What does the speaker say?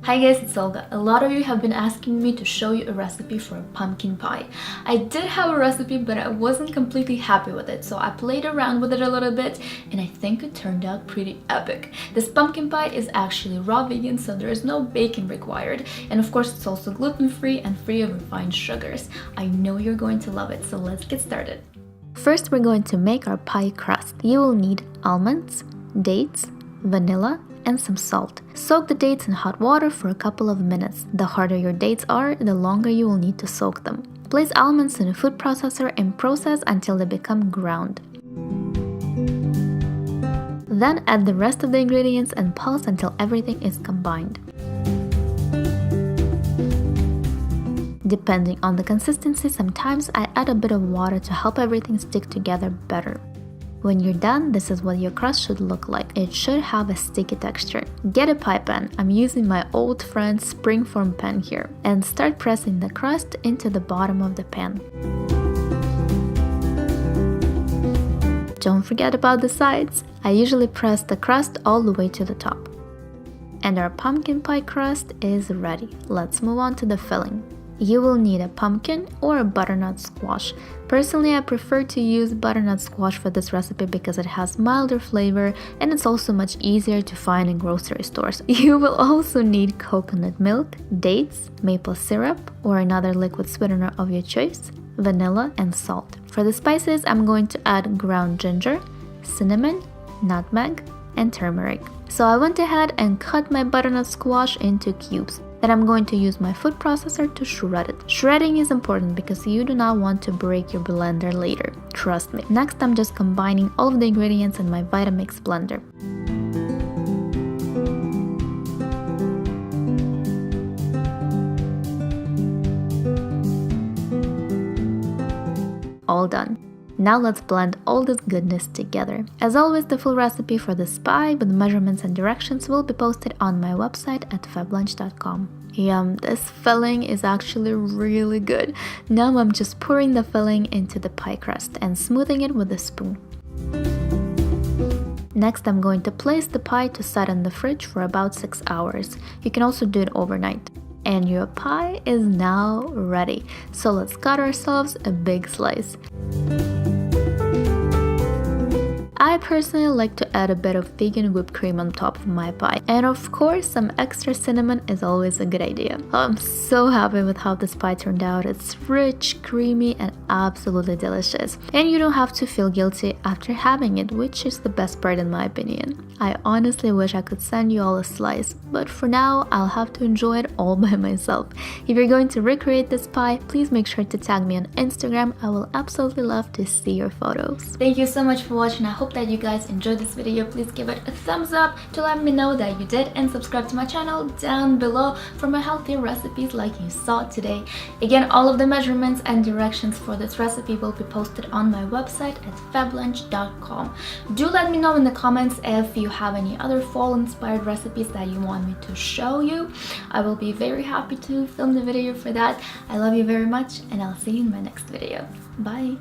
Hi guys, it's Olga. A lot of you have been asking me to show you a recipe for a pumpkin pie. I did have a recipe, but I wasn't completely happy with it, so I played around with it a little bit and I think it turned out pretty epic. This pumpkin pie is actually raw vegan, so there is no bacon required, and of course it's also gluten-free and free of refined sugars. I know you're going to love it, so let's get started. First, we're going to make our pie crust. You will need almonds, dates, vanilla, and some salt. Soak the dates in hot water for a couple of minutes. The harder your dates are, the longer you will need to soak them. Place almonds in a food processor and process until they become ground. Then add the rest of the ingredients and pulse until everything is combined. Depending on the consistency, sometimes I add a bit of water to help everything stick together better. When you're done, this is what your crust should look like. It should have a sticky texture. Get a pie pan. I'm using my old friend Springform pan here. And start pressing the crust into the bottom of the pan. Don't forget about the sides. I usually press the crust all the way to the top. And our pumpkin pie crust is ready. Let's move on to the filling. You will need a pumpkin or a butternut squash. Personally, I prefer to use butternut squash for this recipe because it has milder flavor and it's also much easier to find in grocery stores. You will also need coconut milk, dates, maple syrup or another liquid sweetener of your choice, vanilla, and salt. For the spices, I'm going to add ground ginger, cinnamon, nutmeg, and turmeric. So I went ahead and cut my butternut squash into cubes. Then I'm going to use my food processor to shred it. Shredding is important because you do not want to break your blender later. Trust me. Next, I'm just combining all of the ingredients in my Vitamix blender. All done. Now let's blend all this goodness together. As always, the full recipe for this pie with measurements and directions will be posted on my website at feblunch.com. Yum, this filling is actually really good. Now I'm just pouring the filling into the pie crust and smoothing it with a spoon. Next, I'm going to place the pie to set in the fridge for about 6 hours. You can also do it overnight. And your pie is now ready. So let's cut ourselves a big slice. I personally like to add a bit of vegan whipped cream on top of my pie. And of course, some extra cinnamon is always a good idea. I'm so happy with how this pie turned out. It's rich, creamy, and absolutely delicious. And you don't have to feel guilty after having it, which is the best part in my opinion. I honestly wish I could send you all a slice, but for now, I'll have to enjoy it all by myself. If you're going to recreate this pie, please make sure to tag me on Instagram. I will absolutely love to see your photos. Thank you so much for watching. I hope that you guys enjoyed this video. Please give it a thumbs up to let me know that you did, and subscribe to my channel down below for more healthy recipes like you saw today. Again, all of the measurements and directions for this recipe will be posted on my website at feblunch.com. Do let me know in the comments if you have any other fall inspired recipes that you want me to show you. I will be very happy to film the video for that. I love you very much and I'll see you in my next video. Bye!